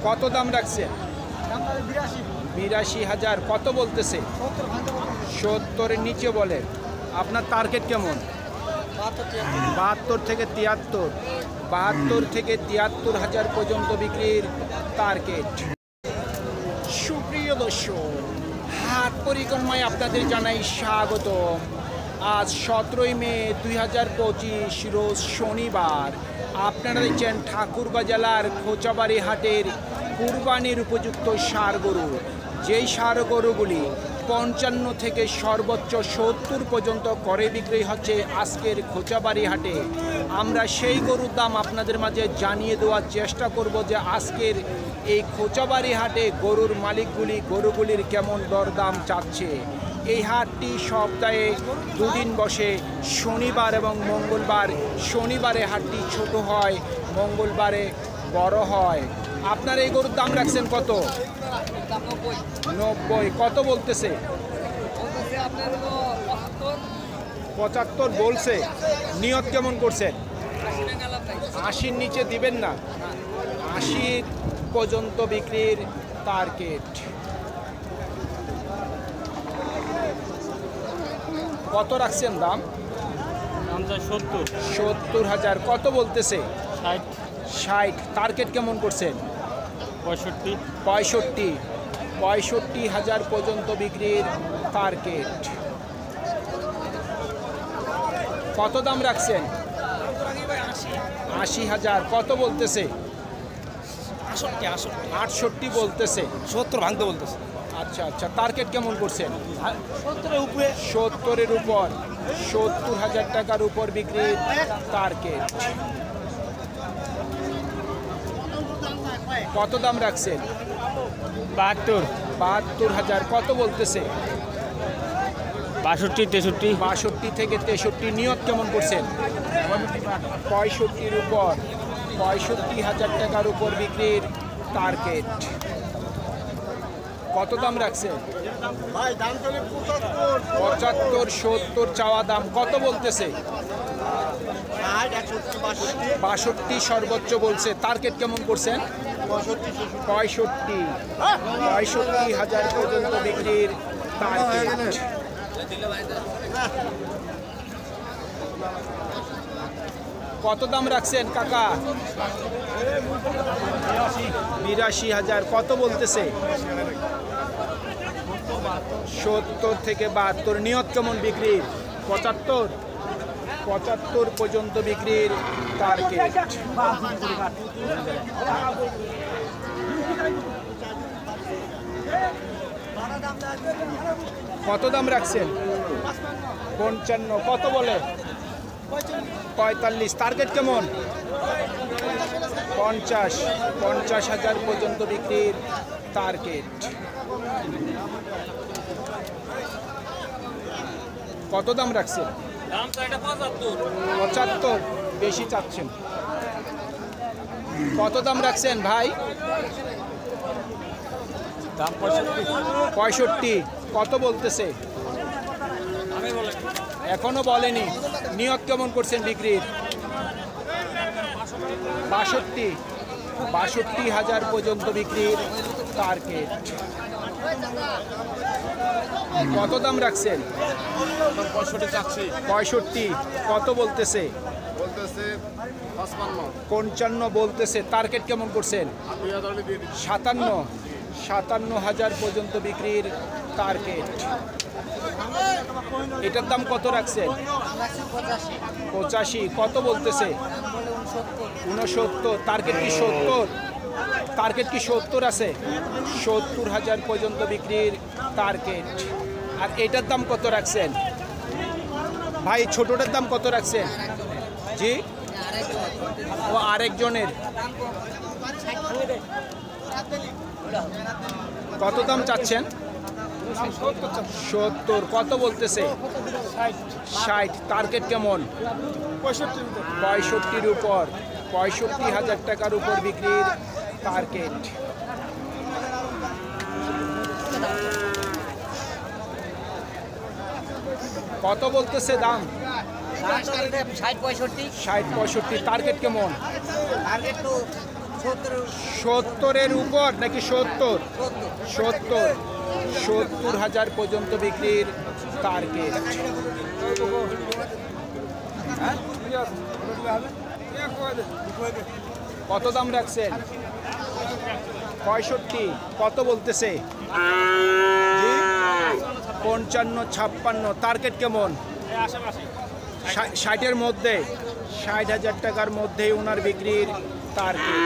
কত দাম রাখছেন? 82,000। কত বলতেছে? 70-এর নিচে বলে। আপনার টার্গেট কেমন? 72 থেকে 73। 72 থেকে 73,000 পর্যন্ত বিক্রির টার্গেট। সুপ্রিয় দর্শক, হাট পরিক্রমায় আপনাদের জানাই স্বাগত। আজ 17 মে 2025 রোজ শনিবার। আপনারা দেখছেন ঠাকুরগাঁ জেলার খোঁচাবাড়ি হাটের কুরবানির উপযুক্ত ষাঁড় গরু। যেই ষাঁড় গরুগুলি 55 থেকে সর্বোচ্চ 70 পর্যন্ত করে বিক্রি হচ্ছে আজকের খোঁচাবাড়ি হাটে। আমরা সেই গরুর দাম আপনাদের মাঝে জানিয়ে দেওয়ার চেষ্টা করব যে আজকের এই খোঁচাবাড়ি হাটে গরুর মালিকগুলি গরুগুলির কেমন দরদাম চাচ্ছে। এই হাটটি সপ্তাহে দুদিন বসে, শনিবার এবং মঙ্গলবার। শনিবারে হাটটি ছোট হয়, মঙ্গলবারে বড় হয়। আপনার এই গরুর দাম রাখছেন কত? 90। কত বলতেছে? 75 বলছে। নিয়ত কেমন করছেন? 80-র নিচে দিবেন না। 80 পর্যন্ত বিক্রির টার্গেট। কত রাখছেন দাম? 70,000। কত বলতেছে? 60। টার্গেট কেমন করছেন? 65,000 পর্যন্ত বিক্রির টার্গেট। কত দাম রাখছেন? 80,000। কত বলতেছে? 68 বলতেছে। 70 ভাঙতে বলতেছে। আচ্ছা আচ্ছা, টার্গেট কেমন করছেন? 70-এর উপর। 70,000 টাকার উপর বিক্রির টার্গেট। কত দাম রাখছেন? 72,000। কত বলতেছে? 62 থেকে 63। নিয়ত কেমন করছেন? 65-র উপর। 65,000 টাকার উপর বিক্রির টার্গেট। কত দাম রাখছেন? 75-70 চাওয়া দাম। কত বলতেছে? 62 সর্বোচ্চ বলছে। টার্গেট কেমন করছেন? 65,000 পর্যন্ত বিক্রির টার্গেট। কত দাম রাখছেন কাকা? 82,000। কত বলতেছে? 70 থেকে 72। নিয়ত কেমন বিক্রির? 75 পর্যন্ত বিক্রির টার্গেট। কত দাম রাখছেন? 55। কত বলে? 45। টার্গেট কেমন? 50,000 পর্যন্ত বিক্রির টার্গেট। কত দাম রাখছেন? 75। বেশি চাচ্ছেন। কত দাম রাখছেন ভাই? 65। কত বলতেছে? এখনো বলেনি। নিয়ত কেমন করছেন বিক্রির? 62,000 পর্যন্ত বিক্রির টার্গেট। কত দাম রাখছেন? 65। কত বলতেছে? 55 বলতেছে। টার্গেট কেমন করছেন? 57,000 পর্যন্ত বিক্রির টার্গেট। এটার দাম কত রাখছেন? 85। কত বলতেছে? 69। টার্গেট কি 70? টার্গেট কি 70 আছে? 70,000 পর্যন্ত বিক্রির টার্গেট। আর এটার দাম কত রাখছেন ভাই? ছোটটার দাম কত রাখছেন? জি, ও আরেকজনের। কত দাম চাচ্ছেন? 70। কত বলতেছে? 60। টার্গেট কেমন? 65-র উপর। 65,000 টাকার উপর বিক্রির টার্গেট। কত বলতেছে দাম? 60-65। 60-65। টার্গেট কেমন? টার্গেট তো 70-এর উপর নাকি 70? 70,000 পর্যন্ত বিক্রির টার্গেট। কত দাম রাখছেন? 65। কত বলতেছে? 55-56। টার্গেট কেমন? 60-এর মধ্যে, 60,000 টাকার মধ্যে ওনার বিক্রির টার্গেট।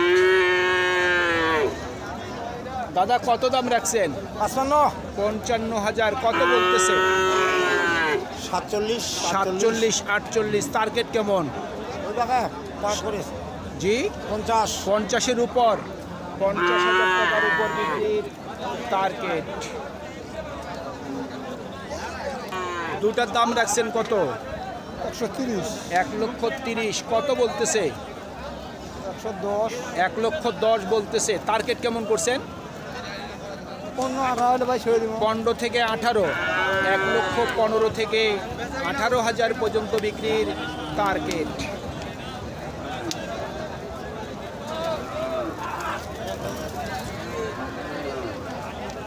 দাদা কত দাম রাখছেন? 55,000। কত বলতেছে? 47-48। টার্গেট কেমন? জি 50-এর উপর, 50,000 টাকার উপর বিক্রির টার্গেট। দুটার দাম রাখছেন কত? 1,30,000। কত বলতেছে? 1,10,000 বলতেছে। টার্গেট কেমন করছেন? 15 থেকে 18। 1,15,000 থেকে 18,000 পর্যন্ত বিক্রির টার্গেট।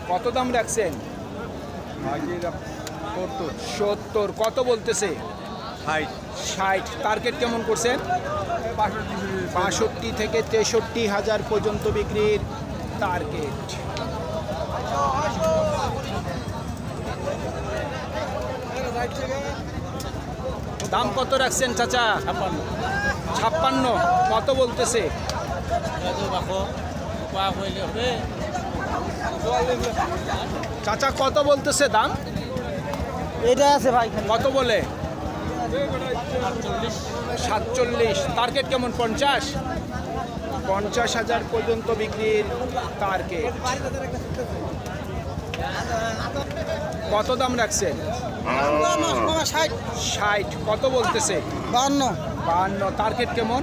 কত দাম রাখছেন? 70। কত বলতেছে? 60। টার্গেট কেমন করছেন? 65 থেকে 63,000 পর্যন্ত বিক্রির টার্গেট। দাম কত রাখছেন চাচা? 56। কত বলতেছে? চাচা কত বলতেছে দাম? এটা আছে ভাই, কত বলে? 47। টার্গেট কেমন? 50,000 পর্যন্ত বিক্রির টার্গেট। কত দাম রাখছেন? 60। কত বলতেছে? 52। টার্গেট কেমন?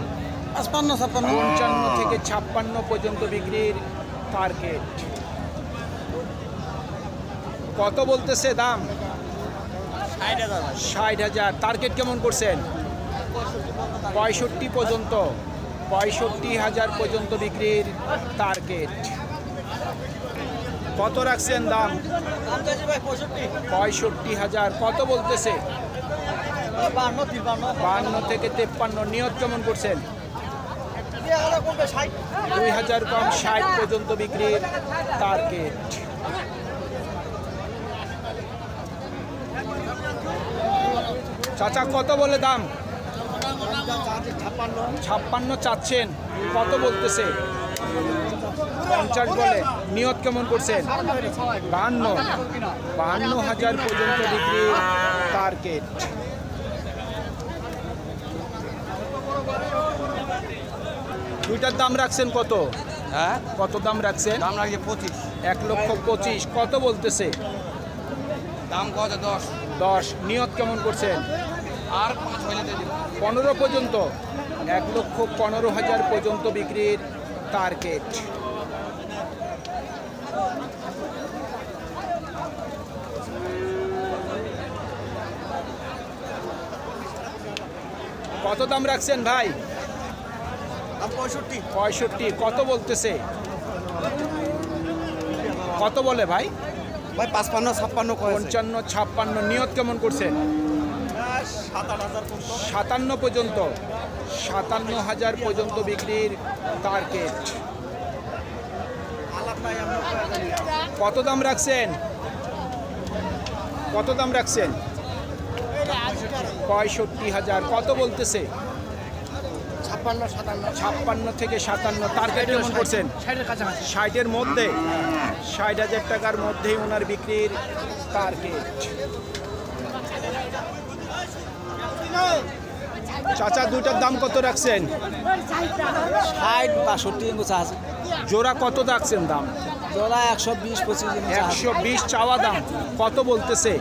55 থেকে 56 পর্যন্ত বিক্রির টার্গেট। কত বলতেছে দাম? 60,000। টার্গেট কেমন করছেন? 65 পর্যন্ত, 65,000 পর্যন্ত বিক্রির টার্গেট। কত রাখছেন দাম? 65,000। কত বলতেছে? 52 থেকে 53। নিয়ত কেমন করছেন? 2,000 কম, 60 পর্যন্ত বিক্রির টার্গেট। চাচা কত বলে দাম? 56 চাচ্ছেন। কত বলতেছে? 50 বলে। নিয়ত কেমন করছেন? 52,000 পর্যন্ত বিক্রির টার্গেট। দুইটার দাম রাখছেন কত? হ্যাঁ, কত দাম রাখছেন? দাম লাগছে 25। 1,25,000। কত বলতেছে? দাম কত? 10। 10। নিয়ত কেমন করছেন? আর 5 হইলে দিয়ে দিব। 15 পর্যন্ত, 1,15,000 পর্যন্ত বিক্রির টার্গেট। কত দাম রাখছেন ভাই? 65। কত বলতেছে? কত বলে ভাই? 55-56 55-56। নিয়ত কেমন করছেন? 57 পর্যন্ত, 57,000 পর্যন্ত বিক্রির টার্গেট। কত দাম রাখছেন? কত দাম রাখছেন? 65,000। কত বলতেছে? 56 থেকে 57। টার্গেট কেমন করছেন? 60-এর মধ্যে, 60,000 টাকার মধ্যেই ওনার বিক্রির টার্গেট। চাচা দুইটার দাম কত রাখছেন? 60-62 আছে। জোড়া কত রাখছেন দাম? জোড়া 120-25। 120 চাওয়া দাম। কত বলতেছে?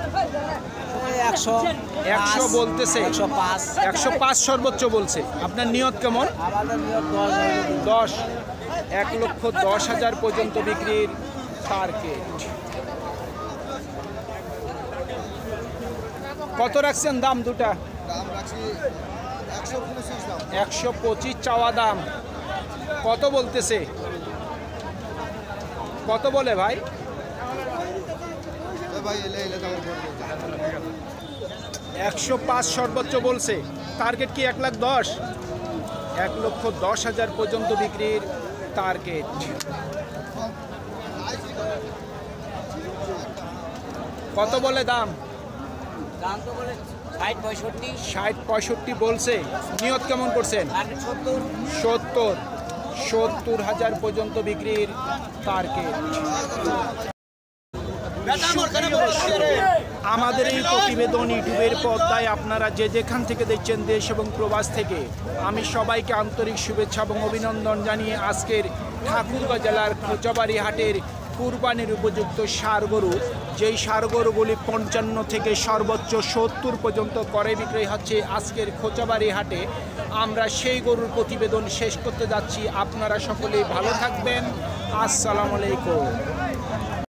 100 বলতেছে। 105 সর্বোচ্চ বলছে। আপনার নিয়ত কেমন? আমাদের নিয়ত 10। 1,10,000 পর্যন্ত বিক্রির টার্গেট। কত রাখছেন দাম দুটা? 125 125 চাওয়া দাম। কত বলতেছে? কত বলে ভাই? 105 সর্বোচ্চ বলছে। টার্গেট কি 1,10,000? 1,10,000 পর্যন্ত বিক্রির টার্গেট। কত বলে দাম? দাম তো বলে 60-65 60-65 বলছে। নিয়ত কেমন করছেন? 70,000 পর্যন্ত বিক্রির টার্গেট। আমাদের এই প্রতিবেদন ইউটিউবের পর্দায় আপনারা যে যেখান থেকে দেখছেন দেশ এবং প্রবাস থেকে, আমি সবাইকে আন্তরিক শুভেচ্ছা এবং অভিনন্দন জানিয়ে আজকের ঠাকুরগাঁও জেলার খোঁচাবাড়ি হাটের কুরবানির উপযুক্ত ষাঁড় গরু, যেই ষাঁড় গরুগুলি 55 থেকে সর্বোচ্চ 70 পর্যন্ত করে বিক্রয় হচ্ছে আজকের খোঁচাবাড়ি হাটে, আমরা সেই গরুর প্রতিবেদন শেষ করতে যাচ্ছি। আপনারা সকলেই ভালো থাকবেন। আসসালামু আলাইকুম।